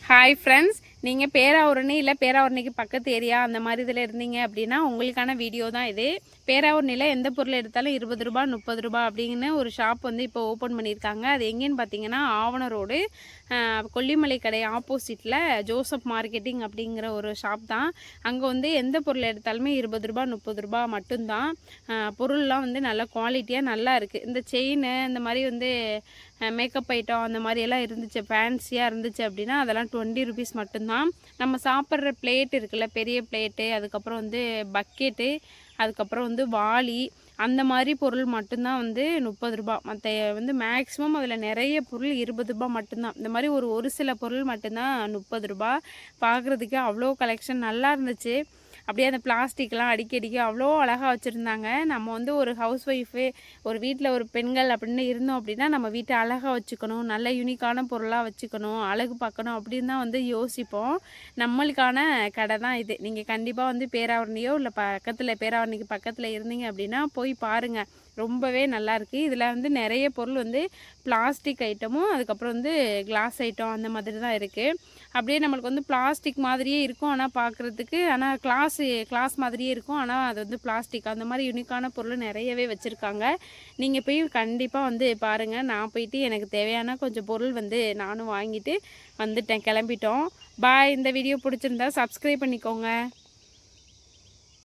Hi friends, நீங்கள் பேராவூரணி இல்லை பேராவூரணிக்கு பக்கத்து ஏரியா அந்த மாதிரி இதில் இருந்தீங்க அப்படின்னா உங்களுக்கான வீடியோ தான் இது. பேராவூரணியில் எந்த பொருள் எடுத்தாலும் 20 ரூபா 30 ரூபா அப்படின்னு ஒரு ஷாப் வந்து இப்போ ஓப்பன் பண்ணியிருக்காங்க. அது எங்கேன்னு பார்த்தீங்கன்னா ஆவண ரோடு கொல்லிமலை கடை ஆப்போசிட்டில் ஜோசப் மார்க்கெட்டிங் அப்படிங்கிற ஒரு ஷாப் தான். அங்கே வந்து எந்த பொருள் எடுத்தாலுமே 20 ரூபா 30 ரூபா மட்டும்தான். பொருள்லாம் வந்து நல்ல குவாலிட்டியாக நல்லா இருக்குது. இந்த செயின் இந்த மாதிரி வந்து மேக்கப் ஐட்டம் அந்த மாதிரியெல்லாம் இருந்துச்சு, ஃபேன்சியாக இருந்துச்சு அப்படின்னா அதெல்லாம் 20 ருபீஸ் மட்டும்தான். நம்ம சாப்பிட்ற பிளேட் இருக்குல்ல, பெரிய பிளேட்டு, அதுக்கப்புறம் வந்து பக்கெட்டு, அதுக்கப்புறம் வந்து வாளி, அந்த மாதிரி பொருள் மட்டும்தான் வந்து 30 ரூபா. மற்ற வந்து மேக்ஸிமம் அதில் நிறைய பொருள் 20 ரூபா மட்டும்தான். இந்த மாதிரி ஒரு சில பொருள் மட்டும்தான் 30 ரூபா. பார்க்குறதுக்கு அவ்வளோ கலெக்ஷன் நல்லா இருந்துச்சு. அப்படியே அந்த பிளாஸ்டிக்லாம் அடிக்கடிக்கு அவ்வளோ அழகாக வச்சுருந்தாங்க. நம்ம வந்து ஒரு ஹவுஸ் ஒய்ஃபு, ஒரு வீட்டில் ஒரு பெண்கள் அப்படின்னு இருந்தோம் அப்படின்னா நம்ம வீட்டை அழகாக வச்சுக்கணும், நல்ல யூனிக்கான பொருளாக வச்சுக்கணும், அழகு பார்க்கணும் அப்படின்னு தான் வந்து யோசிப்போம். நம்மளுக்கான கடை தான் இது. நீங்கள் கண்டிப்பாக வந்து பேராவூரணியோ இல்லை பக்கத்தில் பேராவூரணிக்கு பக்கத்தில் இருந்தீங்க அப்படின்னா போய் பாருங்கள். ரொம்பவே நல்லாயிருக்கு. இதில் வந்து நிறைய பொருள் வந்து பிளாஸ்டிக் ஐட்டமும் அதுக்கப்புறம் வந்து கிளாஸ் ஐட்டம் அந்த மாதிரி தான் இருக்குது. அப்படியே நம்மளுக்கு வந்து பிளாஸ்டிக் மாதிரியே இருக்கும், ஆனால் பார்க்குறதுக்கு ஆனால் கிளாஸ் மாதிரியே இருக்கும், ஆனால் அது வந்து பிளாஸ்டிக். அந்த மாதிரி யூனிக்கான பொருள் நிறையவே வச்சுருக்காங்க. நீங்கள் போய் கண்டிப்பாக வந்து பாருங்கள். நான் போயிட்டு எனக்கு தேவையான கொஞ்சம் பொருள் வந்து நானும் வாங்கிட்டு வந்துட்டேன், கிளம்பிட்டோம். பாய். இந்த வீடியோ பிடிச்சிருந்தா சப்ஸ்கிரைப் பண்ணிக்கோங்க.